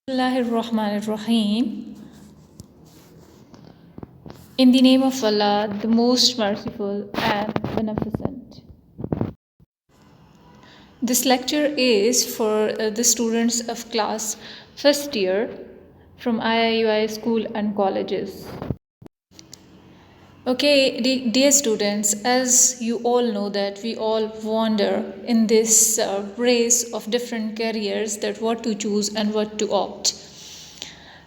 Bismillahirrahmanirrahim. In the name of Allah, the most merciful and beneficent. This lecture is for the students of class first year from IIUI school and colleges. Okay, dear students, as you all know that we all wander in this race of different careers, that what to choose and what to opt.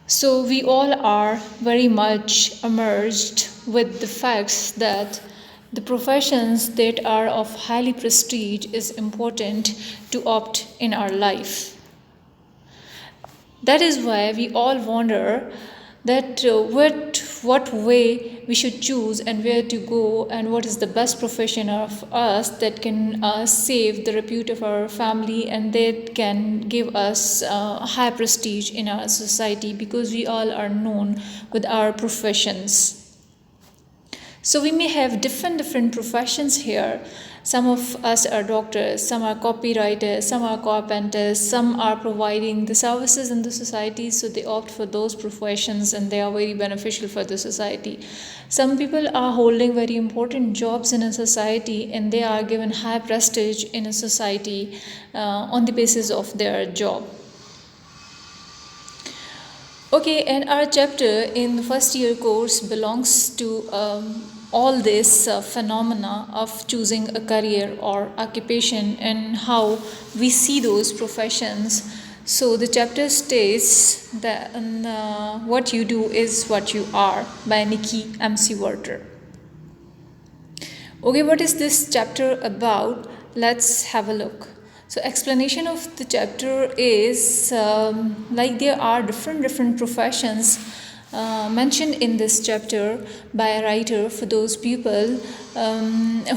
So we all are very much immersed with the facts that the professions that are of highly prestige is important to opt in our life. That is why we all wonder that what way we should choose and where to go, and what is the best profession of us that can save the repute of our family and that can give us high prestige in our society, because we all are known with our professions. So we may have different professions here. Some of us are doctors, some are copywriters, some are carpenters, some are providing the services in the society, so they opt for those professions and they are very beneficial for the society. Some people are holding very important jobs in a society and they are given high prestige in a society on the basis of their job. Okay, and our chapter in the first year course belongs to all this phenomena of choosing a career or occupation and how we see those professions. So the chapter states that what you do is what you are, by Nikki MC Werter. Okay, what is this chapter about? Let's have a look. So explanation of the chapter is like there are different professions mentioned in this chapter by a writer for those people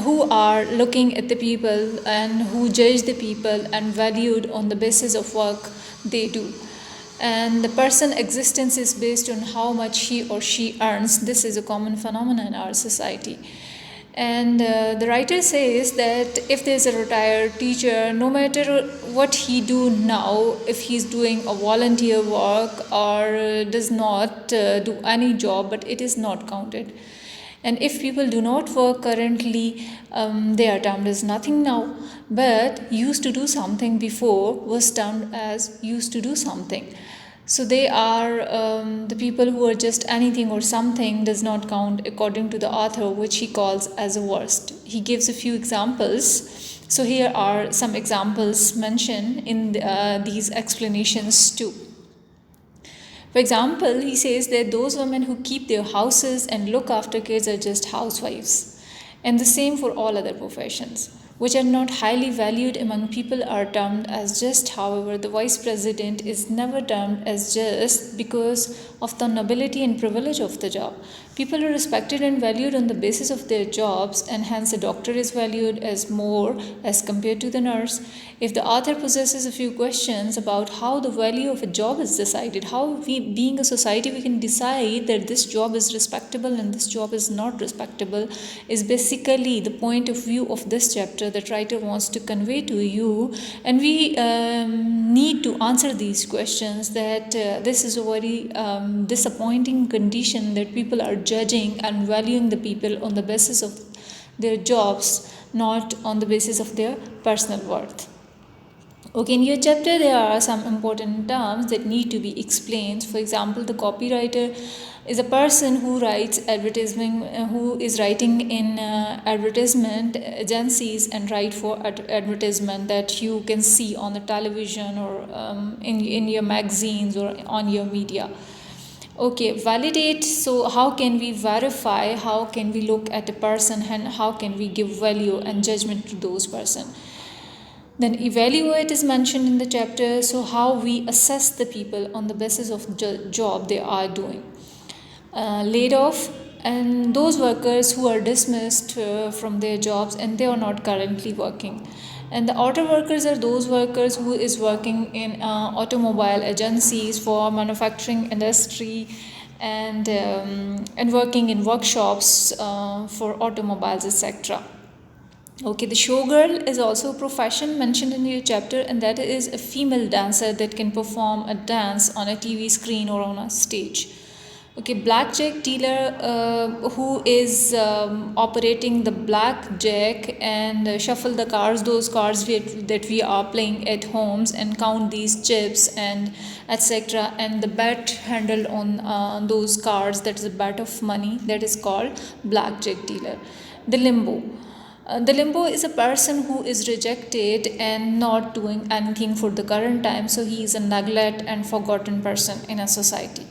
who are looking at the people and who judge the people and valued on the basis of work they do. And the person existence is based on how much he or she earns. This is a common phenomenon in our society. And the writer says that if there's a retired teacher, no matter what he do now, if he's doing a volunteer work or does not do any job, but it is not counted. And if people do not work currently, they are termed as nothing now, but used to do something before was termed as used to do something. So they are the people who are just anything or something does not count according to the author, which he calls as a worst. He gives a few examples. So here are some examples mentioned in these explanations too. For example, he says that those women who keep their houses and look after kids are just housewives. And the same for all other professions, which are not highly valued among people, are termed as just. However, the vice president is never termed as just because of the nobility and privilege of the job. People are respected and valued on the basis of their jobs, and hence a doctor is valued as more as compared to the nurse. If the author possesses a few questions about how the value of a job is decided, how we, being a society, we can decide that this job is respectable and this job is not respectable, is basically the point of view of this chapter that writer wants to convey to you. And we need to answer these questions, that this is a very disappointing condition, that people are judging and valuing the people on the basis of their jobs, not on the basis of their personal worth. Okay, in your chapter there are some important terms that need to be explained. For example, the copywriter is a person who writes advertisement, who is writing in advertisement agencies and write for advertisement that you can see on the television or in your magazines or on your media. Okay, validate. So how can we verify, how can we look at a person, and how can we give value and judgment to those person? Then evaluate is mentioned in the chapter, so how we assess the people on the basis of job they are doing. Laid off, and those workers who are dismissed from their jobs and they are not currently working. And the auto workers are those workers who is working in automobile agencies for manufacturing industry and working in workshops for automobiles, etc. Okay, the showgirl is also a profession mentioned in your chapter, and that is a female dancer that can perform a dance on a TV screen or on a stage. Okay, blackjack dealer who is operating the blackjack and shuffle the cards, those cards that we are playing at homes, and count these chips and etc. And the bet handled on those cards, that is a bet of money, that is called blackjack dealer. The limbo. The limbo is a person who is rejected and not doing anything for the current time, so he is a neglect and forgotten person in a society.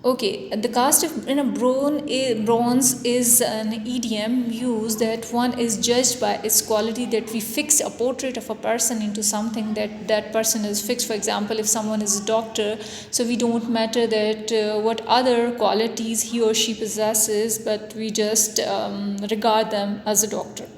Okay, the cast of in a bronze is an idiom used that one is judged by its quality, that we fix a portrait of a person into something that that person is fixed. For example, if someone is a doctor, so we don't matter that what other qualities he or she possesses, but we just regard them as a doctor.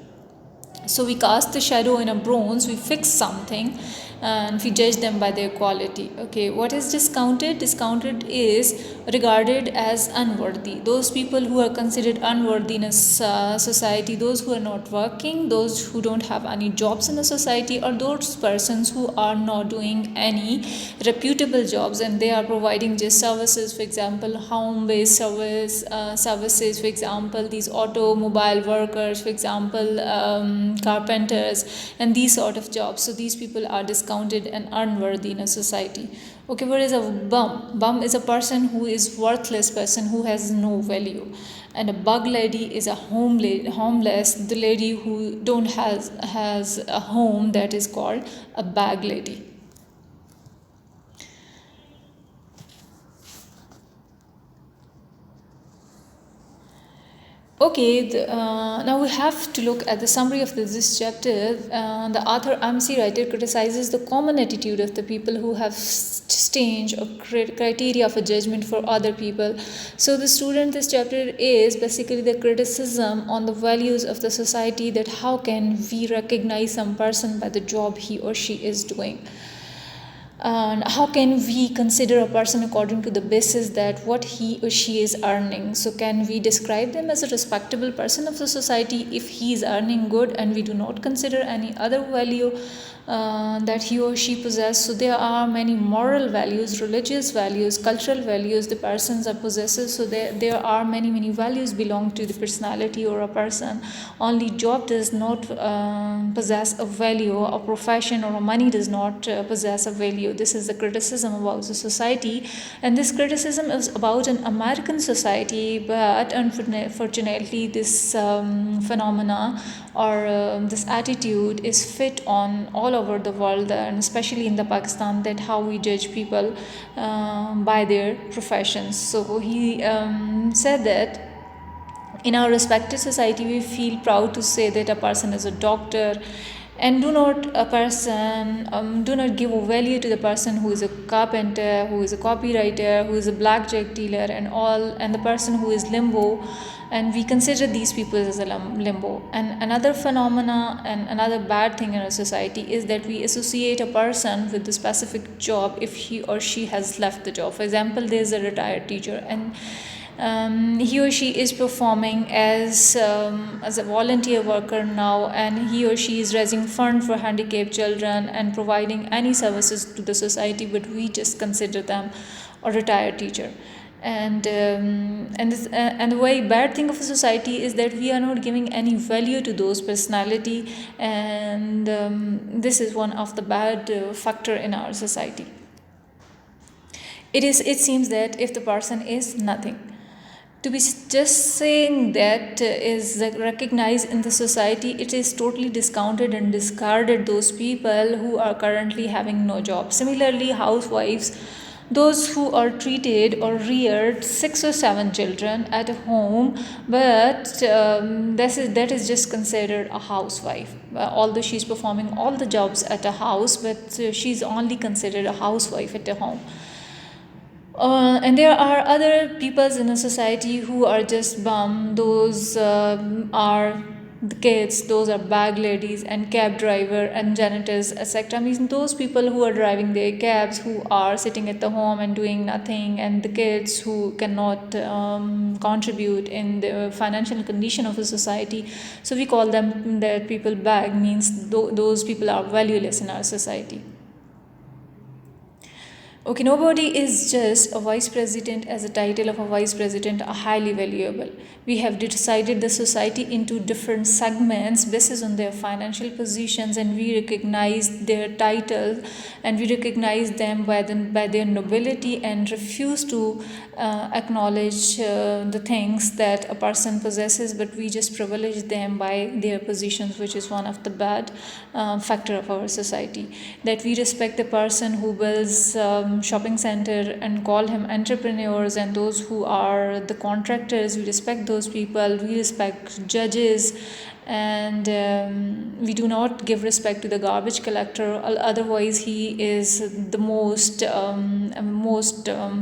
So we cast the shadow in a bronze, we fix something, and we judge them by their quality. Okay, what is discounted? Discounted is regarded as unworthy. Those people who are considered unworthy in a society, those who are not working, those who don't have any jobs in the society, or those persons who are not doing any reputable jobs and they are providing just services, for example, home-based services, for example, these automobile workers, for example, carpenters, and these sort of jobs. So these people are discounted and unworthy in a society. Okay, what is a bum? Bum is a person who is worthless, person who has no value. And a bug lady is a homeless, the lady who don't has a home, that is called a bag lady. Okay, now we have to look at the summary of this chapter. The author MC Writer criticizes the common attitude of the people who have stage or criteria for judgment for other people. So the student, this chapter is basically the criticism on the values of the society, that how can we recognize some person by the job he or she is doing. And how can we consider a person according to the basis that what he or she is earning? So can we describe them as a respectable person of the society if he is earning good and we do not consider any other value that he or she possesses? So there are many moral values, religious values, cultural values the persons are possesses. So there are many values belong to the personality or a person. Only job does not possess a value, a profession or a money does not possess a value. This is the criticism about the society, and this criticism is about an American society, but unfortunately this phenomena or this attitude is fit on all over the world, and especially in the Pakistan, that how we judge people by their professions. So he said that in our respected society we feel proud to say that a person is a doctor, and do not give a value to the person who is a carpenter, who is a copywriter, who is a blackjack dealer, and all, and the person who is limbo, and we consider these people as a limbo. And another phenomena and another bad thing in our society is that we associate a person with the specific job if he or she has left the job. For example, there is a retired teacher, and he or she is performing as a volunteer worker now, and he or she is raising fund for handicapped children and providing any services to the society, but we just consider them a retired teacher. And the very bad thing of a society is that we are not giving any value to those personality, and this is one of the bad factor in our society. It seems that if the person is nothing, to be just saying that is recognized in the society, it is totally discounted and discarded those people who are currently having no job. Similarly, housewives, those who are treated or reared 6 or 7 children at home, but that is just considered a housewife, although she's performing all the jobs at a house, but she's only considered a housewife at a home. And there are other peoples in a society who are just bum. Those are the kids, those are bag ladies, and cab driver and janitors, etc. Means those people who are driving their cabs, who are sitting at the home and doing nothing, and the kids who cannot contribute in the financial condition of a society. So we call them that people bag, means those people are valueless in our society. Okay, nobody is just a vice president as a title of a vice president are highly valuable. We have decided the society into different segments basis on their financial positions, and we recognize their title and we recognize them by their nobility and refuse to acknowledge the things that a person possesses, but we just privilege them by their positions, which is one of the bad factor of our society. That we respect the person who builds shopping center and call him entrepreneurs, and those who are the contractors, we respect those people. We respect judges, and we do not give respect to the garbage collector, otherwise he is the most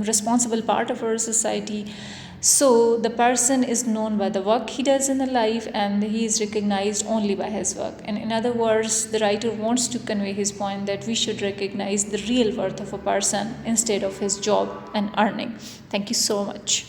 responsible part of our society. So the person is known by the work he does in the life, and he is recognized only by his work. And in other words, the writer wants to convey his point that we should recognize the real worth of a person instead of his job and earning. Thank you so much.